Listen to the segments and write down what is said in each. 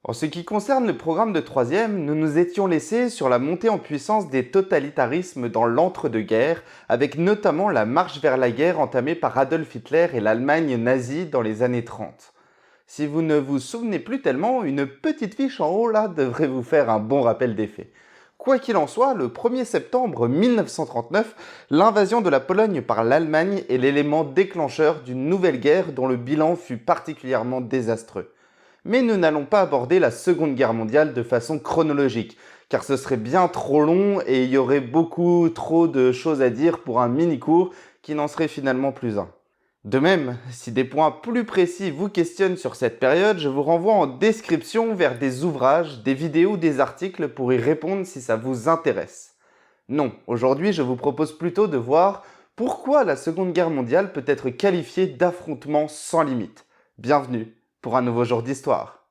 En ce qui concerne le programme de troisième, nous nous étions laissés sur la montée en puissance des totalitarismes dans l'entre-deux-guerres, avec notamment la marche vers la guerre entamée par Adolf Hitler et l'Allemagne nazie dans les années 30. Si vous ne vous souvenez plus tellement, une petite fiche en haut là devrait vous faire un bon rappel des faits. Quoi qu'il en soit, le 1er septembre 1939, l'invasion de la Pologne par l'Allemagne est l'élément déclencheur d'une nouvelle guerre dont le bilan fut particulièrement désastreux. Mais nous n'allons pas aborder la Seconde Guerre mondiale de façon chronologique, car ce serait bien trop long et il y aurait beaucoup trop de choses à dire pour un mini-cours qui n'en serait finalement plus un. De même, si des points plus précis vous questionnent sur cette période, je vous renvoie en description vers des ouvrages, des vidéos, des articles pour y répondre si ça vous intéresse. Non, aujourd'hui je vous propose plutôt de voir pourquoi la Seconde Guerre mondiale peut être qualifiée d'affrontement sans limite. Bienvenue pour un nouveau jour d'histoire.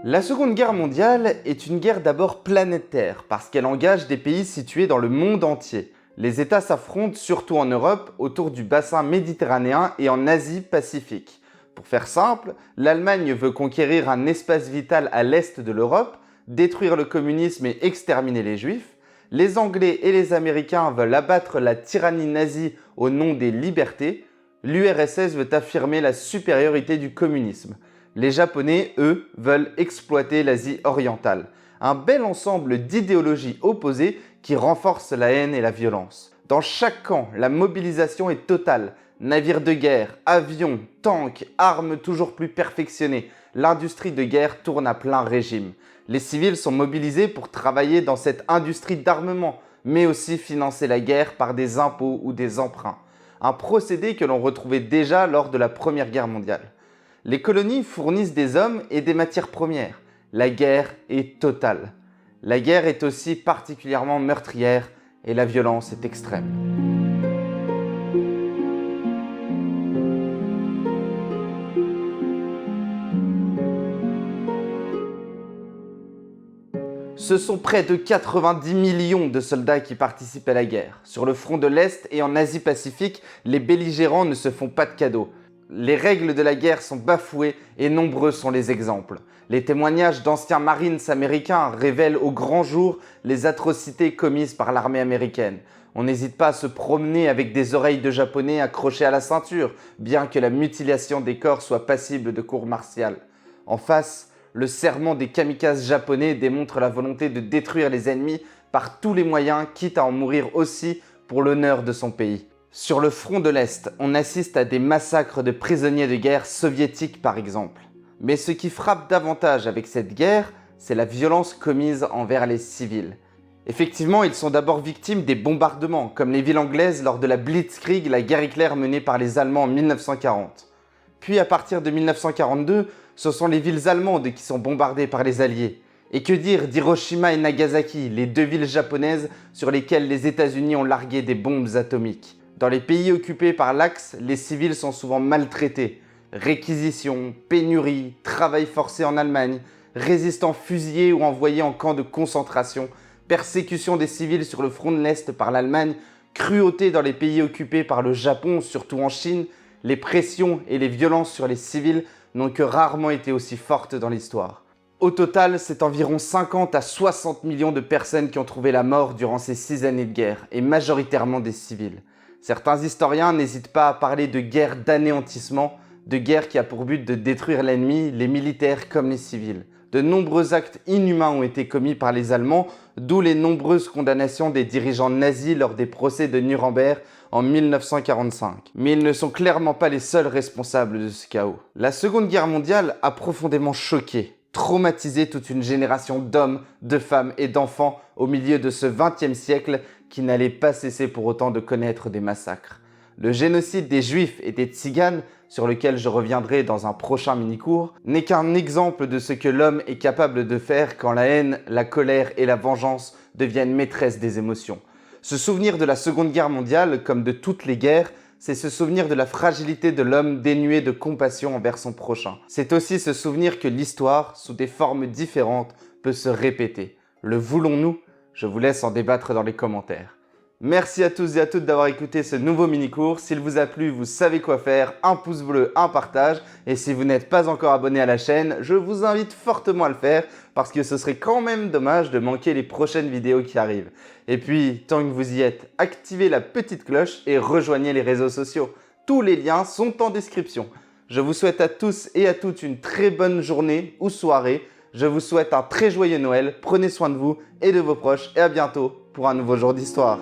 La Seconde Guerre mondiale est une guerre d'abord planétaire parce qu'elle engage des pays situés dans le monde entier. Les États s'affrontent surtout en Europe, autour du bassin méditerranéen et en Asie-Pacifique. Pour faire simple, l'Allemagne veut conquérir un espace vital à l'est de l'Europe, détruire le communisme et exterminer les Juifs. Les Anglais et les Américains veulent abattre la tyrannie nazie au nom des libertés. L'URSS veut affirmer la supériorité du communisme. Les Japonais, eux, veulent exploiter l'Asie orientale. Un bel ensemble d'idéologies opposées qui renforcent la haine et la violence. Dans chaque camp, la mobilisation est totale. Navires de guerre, avions, tanks, armes toujours plus perfectionnées. L'industrie de guerre tourne à plein régime. Les civils sont mobilisés pour travailler dans cette industrie d'armement, mais aussi financer la guerre par des impôts ou des emprunts. Un procédé que l'on retrouvait déjà lors de la Première Guerre mondiale. Les colonies fournissent des hommes et des matières premières. La guerre est totale. La guerre est aussi particulièrement meurtrière et la violence est extrême. Ce sont près de 90 millions de soldats qui participent à la guerre. Sur le front de l'Est et en Asie-Pacifique, les belligérants ne se font pas de cadeaux. Les règles de la guerre sont bafouées et nombreux sont les exemples. Les témoignages d'anciens Marines américains révèlent au grand jour les atrocités commises par l'armée américaine. On n'hésite pas à se promener avec des oreilles de japonais accrochées à la ceinture, bien que la mutilation des corps soit passible de cour martiale. En face, le serment des kamikazes japonais démontre la volonté de détruire les ennemis par tous les moyens, quitte à en mourir aussi pour l'honneur de son pays. Sur le front de l'Est, on assiste à des massacres de prisonniers de guerre soviétiques par exemple. Mais ce qui frappe davantage avec cette guerre, c'est la violence commise envers les civils. Effectivement, ils sont d'abord victimes des bombardements, comme les villes anglaises lors de la Blitzkrieg, la guerre éclair menée par les Allemands en 1940. Puis à partir de 1942, ce sont les villes allemandes qui sont bombardées par les Alliés. Et que dire d'Hiroshima et Nagasaki, les deux villes japonaises sur lesquelles les États-Unis ont largué des bombes atomiques. Dans les pays occupés par l'Axe, les civils sont souvent maltraités. Réquisitions, pénuries, travail forcé en Allemagne, résistants fusillés ou envoyés en camps de concentration, persécution des civils sur le front de l'Est par l'Allemagne, cruauté dans les pays occupés par le Japon, surtout en Chine, les pressions et les violences sur les civils n'ont que rarement été aussi fortes dans l'histoire. Au total, c'est environ 50 à 60 millions de personnes qui ont trouvé la mort durant ces 6 années de guerre, et majoritairement des civils. Certains historiens n'hésitent pas à parler de guerre d'anéantissement, de guerre qui a pour but de détruire l'ennemi, les militaires comme les civils. De nombreux actes inhumains ont été commis par les Allemands, d'où les nombreuses condamnations des dirigeants nazis lors des procès de Nuremberg en 1945. Mais ils ne sont clairement pas les seuls responsables de ce chaos. La Seconde Guerre mondiale a profondément choqué, traumatisé toute une génération d'hommes, de femmes et d'enfants au milieu de ce XXe siècle qui n'allait pas cesser pour autant de connaître des massacres. Le génocide des Juifs et des Tziganes, sur lequel je reviendrai dans un prochain mini-cours, n'est qu'un exemple de ce que l'homme est capable de faire quand la haine, la colère et la vengeance deviennent maîtresses des émotions. Se souvenir de la Seconde Guerre mondiale, comme de toutes les guerres, c'est se souvenir de la fragilité de l'homme dénué de compassion envers son prochain. C'est aussi se souvenir que l'histoire, sous des formes différentes, peut se répéter. Le voulons-nous? Je vous laisse en débattre dans les commentaires. Merci à tous et à toutes d'avoir écouté ce nouveau mini-cours. S'il vous a plu, vous savez quoi faire, un pouce bleu, un partage. Et si vous n'êtes pas encore abonné à la chaîne, je vous invite fortement à le faire parce que ce serait quand même dommage de manquer les prochaines vidéos qui arrivent. Et puis, tant que vous y êtes, activez la petite cloche et rejoignez les réseaux sociaux. Tous les liens sont en description. Je vous souhaite à tous et à toutes une très bonne journée ou soirée. Je vous souhaite un très joyeux Noël. Prenez soin de vous et de vos proches et à bientôt pour un nouveau jour d'histoire.